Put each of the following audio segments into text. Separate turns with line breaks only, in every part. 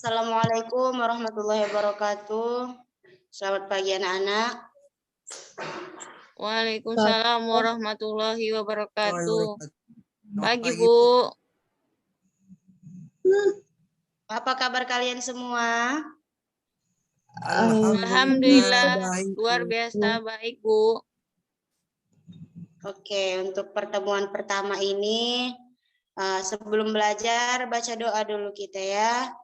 Assalamualaikum warahmatullahi wabarakatuh. Selamat pagi anak-anak.
Waalaikumsalam warahmatullahi wabarakatuh. Pagi,
Pagi,
Bu.
Apa kabar kalian semua?
Alhamdulillah,
baik.
luar biasa baik, Bu.
Oke, untuk pertemuan pertama ini, sebelum belajar, baca doa dulu kita ya.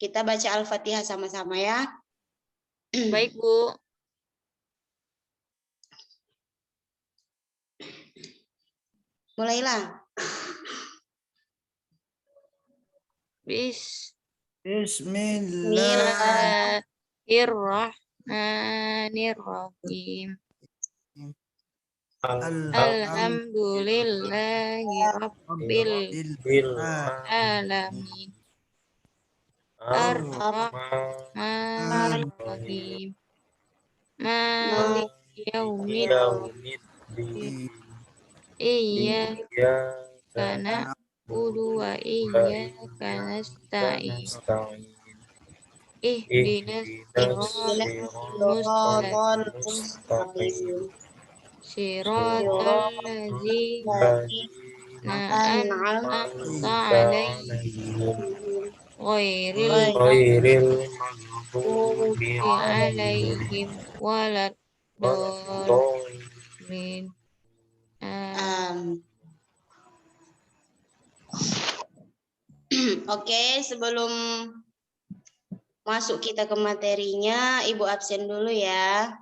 Kita baca Al-Fatihah sama-sama ya.
Baik, Bu.
Mulailah.
Bismillah.
Bismillahirrahmanirrahim. Alhamdulillahi rabbil alamin. Ar-Rahmanir-Rahim. Maliki yaumiddin. Iyyaka na'budu wa iyyaka nasta'in. Ihdinas siratal mustaqim. Siratal ladzina an'amta 'alaihim ghairil maghdubi 'alaihim waladdallin.
Oke, sebelum masuk kita ke materinya, Ibu absen dulu ya.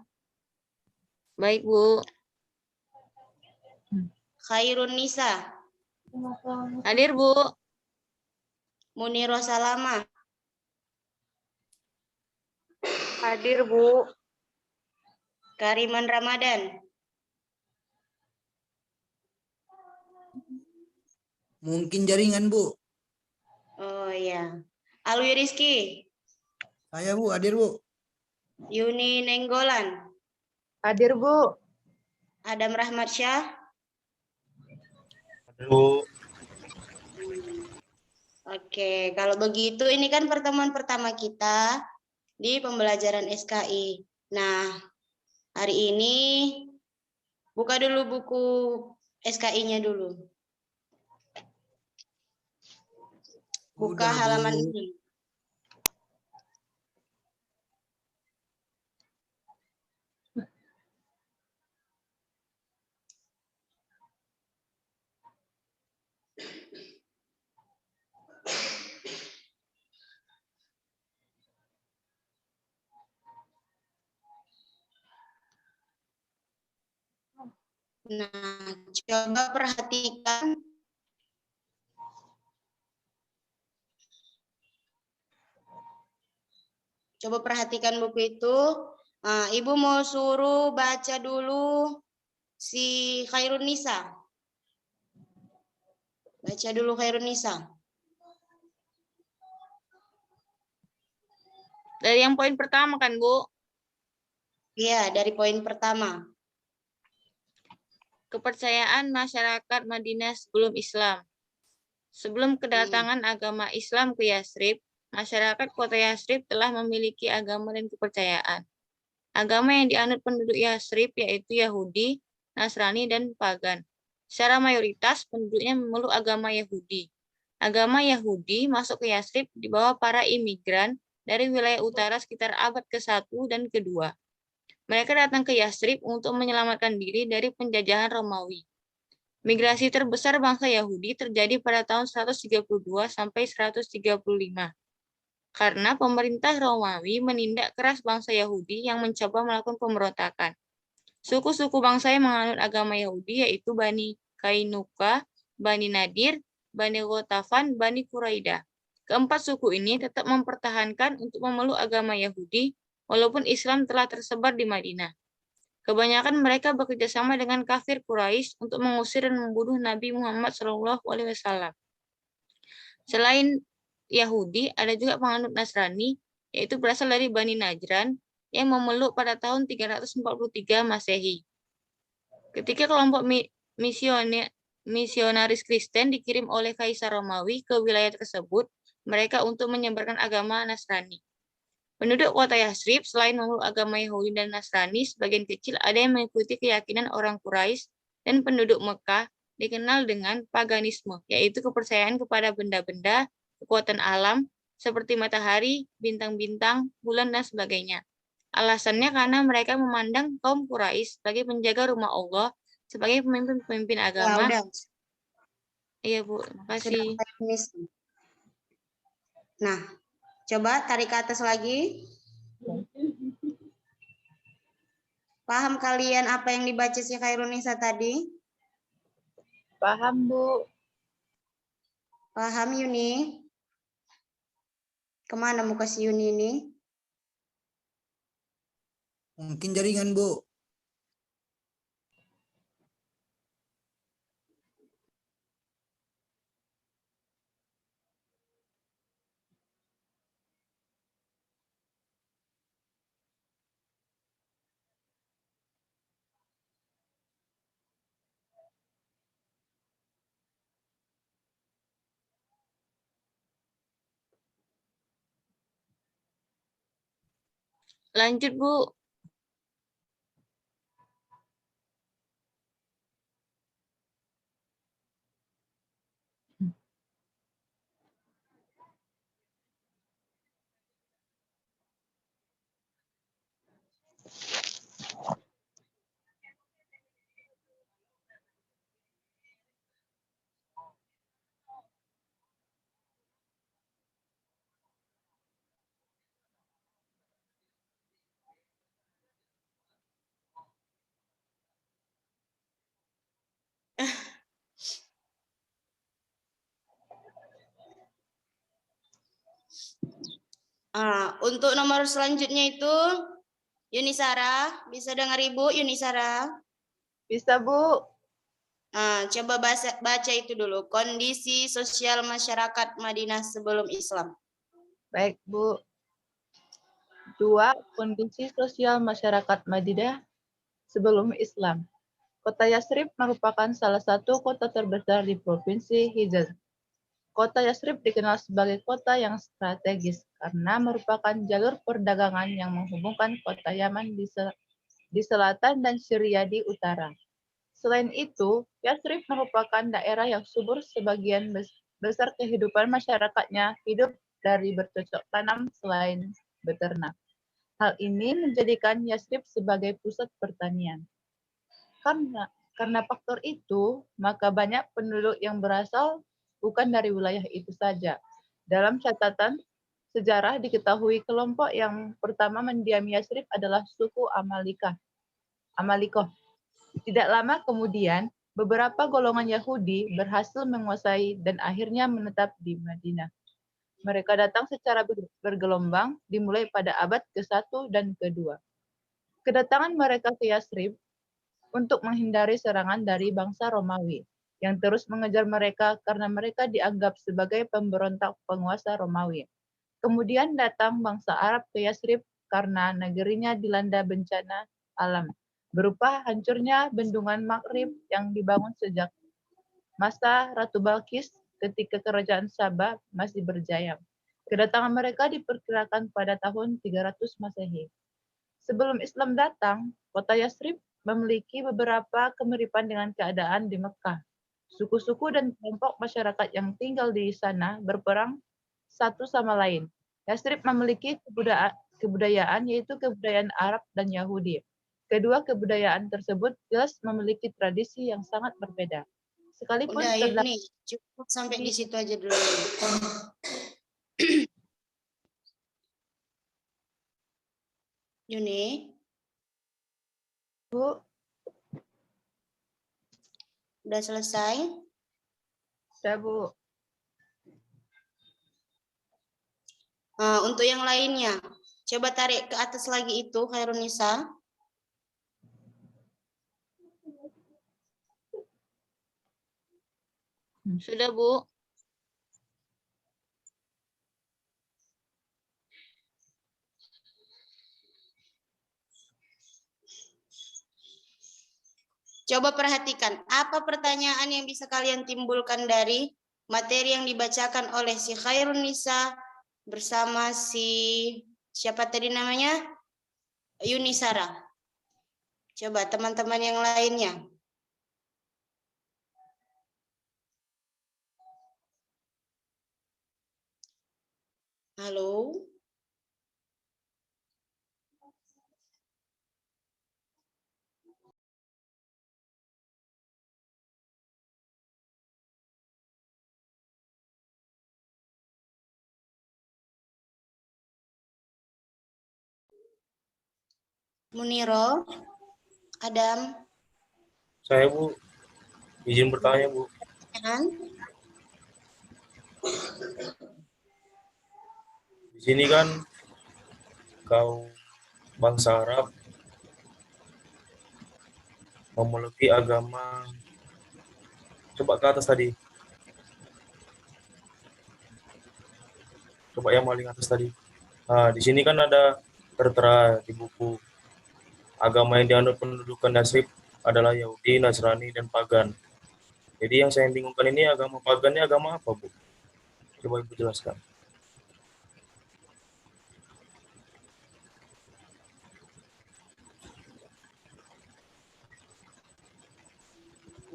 Baik, Bu.
Khairun Nisa.
Hadir, Bu.
Muniro Salama.
Hadir, Bu.
Kariman Ramadan.
Mungkin jaringan, Bu.
Oh iya. Alwi Rizky.
Saya, Bu, hadir, Bu.
Yuni Nenggolan.
Hadir, Bu.
Adam Rahmat Syah.
Bu.
Oke, kalau begitu ini kan pertemuan pertama kita di pembelajaran SKI. Nah, hari ini buka dulu buku SKI-nya dulu. Buka
Udah,
halaman
Bu.
ini. Nah, coba perhatikan. Coba perhatikan buku itu. Nah, Ibu mau suruh baca dulu si Khairun Nisa. Baca dulu Khairun Nisa.
Dari yang poin pertama kan, Bu?
Iya, dari poin pertama.
Kepercayaan masyarakat Madinah sebelum Islam. Sebelum kedatangan agama Islam ke Yasrib, masyarakat kota Yasrib telah memiliki agama dan kepercayaan. Agama yang dianut penduduk Yasrib yaitu Yahudi, Nasrani, dan Pagan. Secara mayoritas penduduknya memeluk agama Yahudi. Agama Yahudi masuk ke Yasrib di bawah para imigran dari wilayah utara sekitar abad ke-1 dan ke-2. Mereka datang ke Yasrib untuk menyelamatkan diri dari penjajahan Romawi. Migrasi terbesar bangsa Yahudi terjadi pada tahun 132 sampai 135. Karena pemerintah Romawi menindak keras bangsa Yahudi yang mencoba melakukan pemberontakan. Suku-suku bangsa yang menganut agama Yahudi yaitu Bani Kainuka, Bani Nadir, Bani Ghatafan, Bani Quraidah. Keempat suku ini tetap mempertahankan untuk memeluk agama Yahudi walaupun Islam telah tersebar di Madinah. Kebanyakan mereka bekerja sama dengan kafir Quraisy untuk mengusir dan membunuh Nabi Muhammad SAW. Selain Yahudi, ada juga penganut Nasrani, yaitu berasal dari Bani Najran, yang memeluk pada tahun 343 Masehi. Ketika kelompok misionaris Kristen dikirim oleh Kaisar Romawi ke wilayah tersebut, mereka untuk menyebarkan agama Nasrani. Penduduk kota Yathrib selain memeluk agama Yahudi dan Nasrani, sebagian kecil ada yang mengikuti keyakinan orang Quraisy, dan penduduk Mekah dikenal dengan paganisme, yaitu kepercayaan kepada benda-benda, kekuatan alam, seperti matahari, bintang-bintang, bulan, dan sebagainya. Alasannya karena mereka memandang kaum Quraisy sebagai penjaga rumah Allah, sebagai pemimpin-pemimpin
Ya,
agama.
udah.
Iya, Bu. Terima
Sudah
kasih.
finish. Nah, coba tarik ke atas lagi. Paham kalian apa yang dibaca si Khairunisa tadi?
Paham, Bu.
Paham, Yuni? Kemana muka si Yuni ini?
Mungkin jaringan, Bu.
Lanjut, Bu.
Untuk nomor selanjutnya itu Yunisara, bisa dengar Ibu Yunisara?
Bisa, Bu.
Coba baca itu dulu, kondisi sosial masyarakat Madinah sebelum Islam.
Baik, Bu. 2. Kondisi sosial masyarakat Madinah sebelum Islam. Kota Yathrib merupakan salah satu kota terbesar di Provinsi Hijaz. Kota Yathrib dikenal sebagai kota yang strategis karena merupakan jalur perdagangan yang menghubungkan kota Yaman di selatan dan Syria di utara. Selain itu, Yathrib merupakan daerah yang subur, sebagian besar kehidupan masyarakatnya hidup dari bercocok tanam selain beternak. Hal ini menjadikan Yathrib sebagai pusat pertanian. Karena faktor itu, maka banyak penduduk yang berasal bukan dari wilayah itu saja. Dalam catatan sejarah diketahui kelompok yang pertama mendiami Yathrib adalah suku Amalikoh. Tidak lama kemudian, beberapa golongan Yahudi berhasil menguasai dan akhirnya menetap di Madinah. Mereka datang secara bergelombang, dimulai pada abad ke-1 dan ke-2. Kedatangan mereka ke Yathrib untuk menghindari serangan dari bangsa Romawi yang terus mengejar mereka karena mereka dianggap sebagai pemberontak penguasa Romawi. Kemudian datang bangsa Arab ke Yathrib karena negerinya dilanda bencana alam, berupa hancurnya bendungan Maghrib yang dibangun sejak masa Ratu Balkis ketika kerajaan Sabah masih berjaya. Kedatangan mereka diperkirakan pada tahun 300 Masehi. Sebelum Islam datang, kota Yathrib memiliki beberapa kemiripan dengan keadaan di Mekah. Suku-suku dan kelompok masyarakat yang tinggal di sana berperang satu sama lain. Yathrib memiliki kebudayaan yaitu kebudayaan Arab dan Yahudi. Kedua kebudayaan tersebut jelas memiliki tradisi yang sangat berbeda. Sekalipun
Udah,
terdapat
Yuni, cukup sampai di situ aja dulu. Yuni,
Bu,
udah selesai?
sudah Bu.
Untuk yang lainnya, coba tarik ke atas lagi itu, Khairunisa.
Sudah, Bu.
Coba perhatikan, apa pertanyaan yang bisa kalian timbulkan dari materi yang dibacakan oleh si Khairun Nisa bersama si siapa tadi namanya? Yunisara. Coba teman-teman yang lainnya. Halo? Muniro? Adam?
Saya Bu, izin bertanya Bu.
Kan?
Di sini kan kaum bangsa Arab memeluk agama. Coba ke atas tadi. Coba yang paling atas tadi. Nah, di sini kan ada tertera di buku agama yang dianut penduduk Yathrib adalah Yahudi, Nasrani, dan Pagan. Jadi yang saya bingungkan ini agama Pagan ini agama apa, Bu? Coba Ibu jelaskan.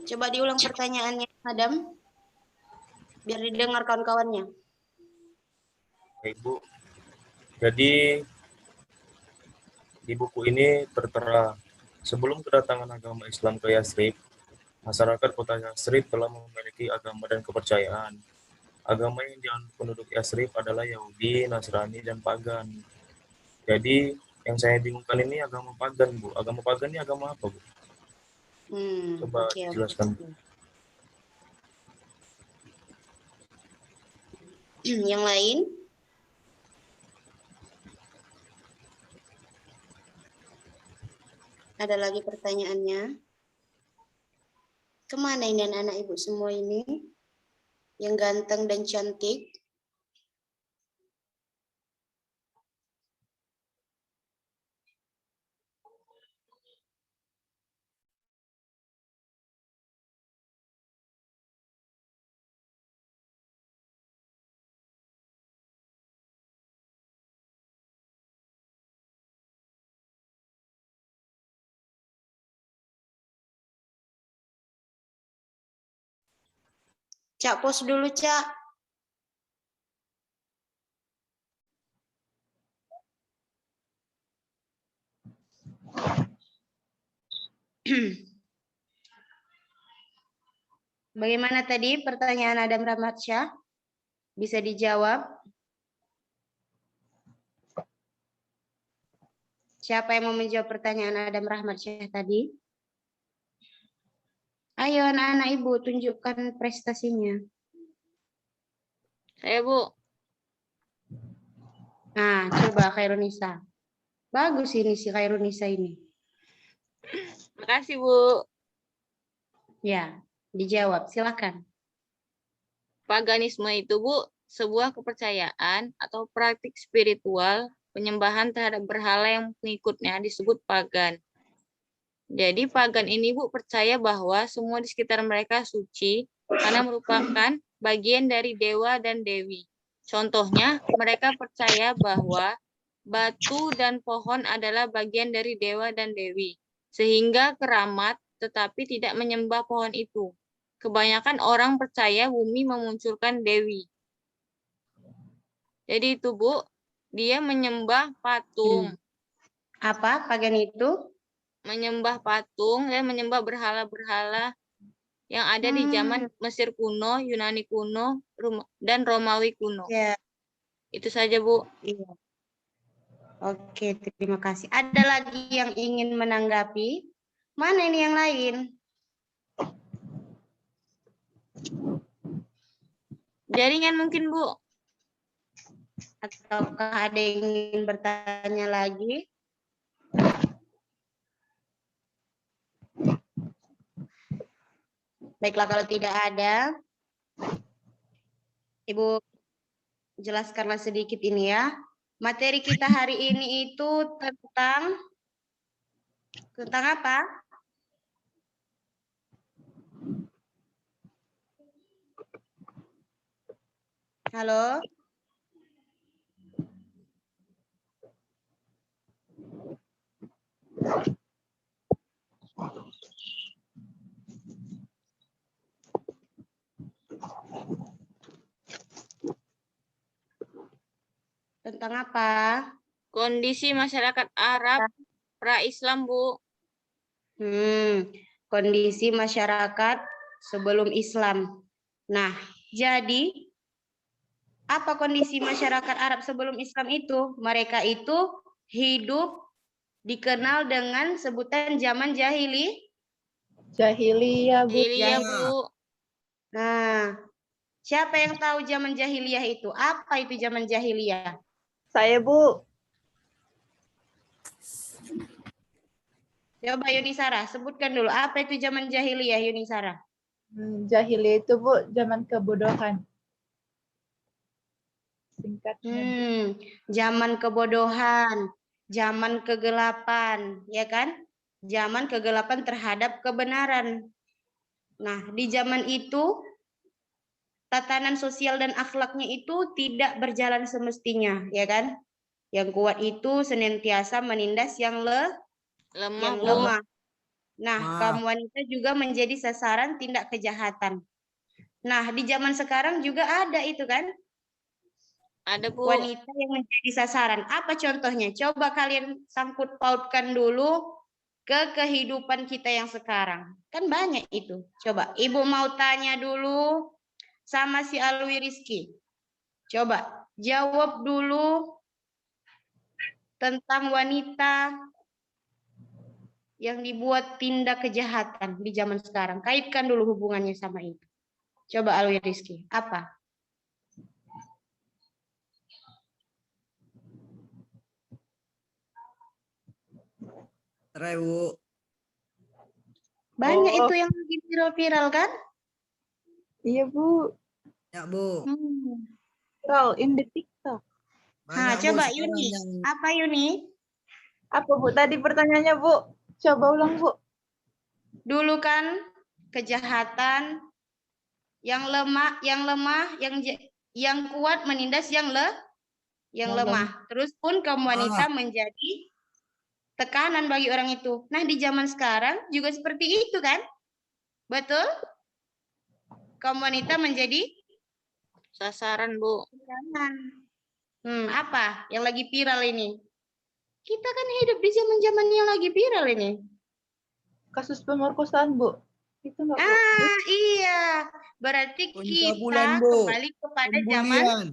Coba diulang pertanyaannya, Adam. Biar didengar kawan-kawannya.
Ibu, jadi di buku ini tertera sebelum kedatangan agama Islam ke Yathrib, masyarakat kota Yathrib telah memiliki agama dan kepercayaan. Agama yang dianut penduduk Yathrib adalah Yahudi, Nasrani, dan Pagan. Jadi yang saya bingungkan ini agama Pagan, Bu. Agama Pagan ini agama apa, Bu? Coba
Oke.
jelaskan.
Yang lain? Ada lagi pertanyaannya? Kemana ini anak-anak ibu semua ini? Yang ganteng dan cantik? Cak, pos dulu, Cak. Bagaimana tadi pertanyaan Adam Rahmatsyah? Bisa dijawab? Siapa yang mau menjawab pertanyaan Adam Rahmatsyah tadi? Ayo anak-anak ibu, tunjukkan prestasinya.
Saya, Bu.
Nah, coba Khairunisa. Bagus ini si Khairunisa ini.
Makasih, Bu.
Ya, dijawab. Silakan.
Paganisme itu, Bu, sebuah kepercayaan atau praktik spiritual penyembahan terhadap berhala yang pengikutnya disebut pagan. Jadi pagan ini, Bu, percaya bahwa semua di sekitar mereka suci karena merupakan bagian dari dewa dan dewi. Contohnya, mereka percaya bahwa batu dan pohon adalah bagian dari dewa dan dewi, sehingga keramat tetapi tidak menyembah pohon itu. Kebanyakan orang percaya bumi memunculkan dewi. Jadi itu, Bu, dia menyembah patung.
Apa pagan itu?
Menyembah patung dan menyembah berhala-berhala yang ada di zaman Mesir kuno, Yunani kuno, dan Romawi kuno.
Ya.
Itu saja, Bu.
Iya. Oke, terima kasih. Ada lagi yang ingin menanggapi? Mana ini yang lain?
Jaringan mungkin, Bu.
Ataukah ada yang ingin bertanya lagi? Baiklah, kalau tidak ada, Ibu jelaskanlah sedikit ini ya. Materi kita hari ini itu tentang apa? Halo? Tentang apa?
Kondisi masyarakat Arab pra-Islam, Bu.
Kondisi masyarakat sebelum Islam. Nah, jadi apa kondisi masyarakat Arab sebelum Islam itu? Mereka itu hidup dikenal dengan sebutan zaman
Jahiliyah, Bu.
Jahiliyah, Bu.
Nah, siapa yang tahu zaman jahiliyah itu? Apa itu zaman jahiliyah?
Saya, Bu.
Coba Yunisara, sebutkan dulu. Apa itu zaman jahiliyah, Yunisara?
Jahiliyah itu, Bu, zaman kebodohan. Singkatnya, Bu.
Zaman kebodohan, zaman kegelapan, ya kan? Zaman kegelapan terhadap kebenaran. Nah, di zaman itu tatanan sosial dan akhlaknya itu tidak berjalan semestinya, ya kan? Yang kuat itu senantiasa menindas yang
Lemah, Bu.
lemah. Nah,
Maaf.
kaum wanita juga menjadi sasaran tindak kejahatan. Nah, di zaman sekarang juga ada itu kan?
Ada, Bu.
Wanita yang menjadi sasaran. Apa contohnya? Coba kalian sangkut pautkan dulu ke kehidupan kita yang sekarang. Kan banyak itu. Coba, Ibu mau tanya dulu sama si Alwi Rizky. Coba, jawab dulu tentang wanita yang dibuat tindak kejahatan di zaman sekarang. Kaitkan dulu hubungannya sama itu. Coba Alwi Rizky, apa?
Rai, Bu.
Banyak
Oh.
itu yang lagi viral-viral kan?
Iya, Bu.
Ya, Bu.
Viral in the TikTok.
Nah,
Banyak, Bu,
coba
sekarang
Yuni.
yang
Apa Yuni?
Apa, Bu, tadi pertanyaannya, Bu? Coba ulang, Bu.
Dulu kan kejahatan yang lemah, yang kuat menindas yang
Yang
lemah. Terus pun kaum wanita
Ah.
menjadi tekanan bagi orang itu. Nah, di zaman sekarang juga seperti itu kan? Betul? Kaum wanita menjadi
Sasaran, Bu.
tekanan. Apa yang lagi viral ini? Kita kan hidup di zaman-zaman yang lagi viral ini.
Kasus pemerkosaan, Bu. Itu enggak, Bu?
Iya. Berarti
pencabulan,
kita
Bu.
kembali kepada zaman
Pembulian,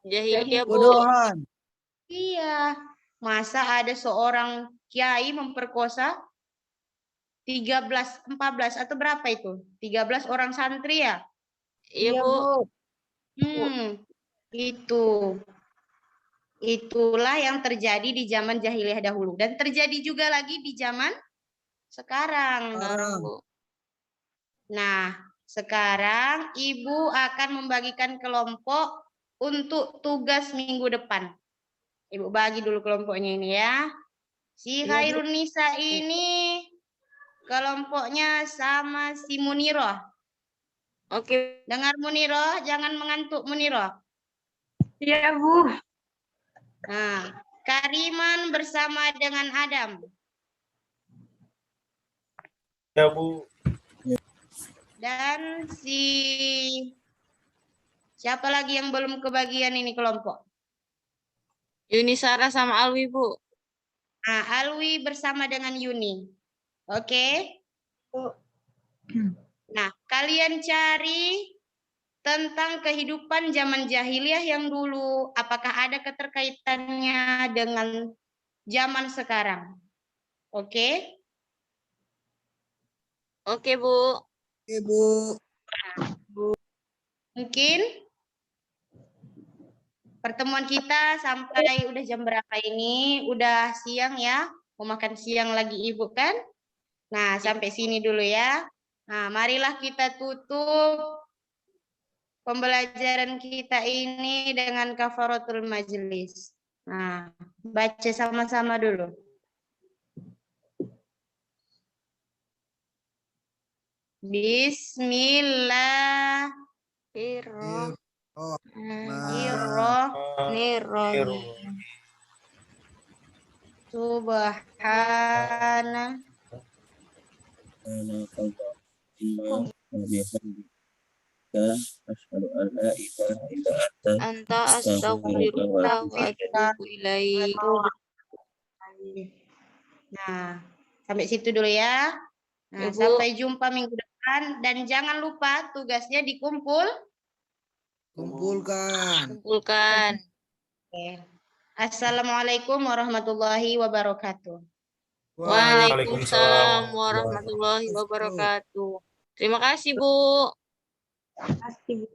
Jahiliyah, Bu.
bodohan.
Iya. Masa ada seorang kiai memperkosa 13, 14 atau berapa itu? 13 orang santri ya?
Iya, Bu.
Itu. Itulah yang terjadi di zaman jahiliyah dahulu dan terjadi juga lagi di zaman sekarang.
Sekarang, Bu.
Nah, sekarang Ibu akan membagikan kelompok untuk tugas minggu depan. Ibu bagi dulu kelompoknya ini ya. Si
Iya, Bu.
Khairun Nisa ini kelompoknya sama si Muniroh.
Oke.
Dengar Muniroh, jangan mengantuk Muniroh.
Iya, Bu.
Nah, Kariman bersama dengan Adam.
Ya, Bu.
Dan siapa lagi yang belum kebagian ini kelompok?
Yunisara sama Alwi, Bu.
Nah, Alwi bersama dengan Yuni. Oke?
Bu.
Nah, kalian cari tentang kehidupan zaman jahiliyah yang dulu. Apakah ada keterkaitannya dengan zaman sekarang? Oke?
Oke, Bu.
Oke, Bu.
Mungkin pertemuan kita sampai udah jam berapa ini? Udah siang ya? Mau makan siang lagi Ibu kan? Nah, sampai sini dulu ya. Nah, marilah kita tutup pembelajaran kita ini dengan kafaratul majlis. Nah, baca sama-sama dulu. Bismillah.
Ir- oh,
Irrohmanirrohim. Subhana
anta astaghfiruka wa atubu ilaik.
Nah, sampai situ dulu ya. Nah,
Ya, Bu.
sampai jumpa minggu depan dan jangan lupa tugasnya
kumpulkan.
Kumpulkan.
Oke. Assalamualaikum warahmatullahi wabarakatuh.
Waalaikumsalam warahmatullahi wabarakatuh. Terima kasih, Bu.
Terima kasih, Bu.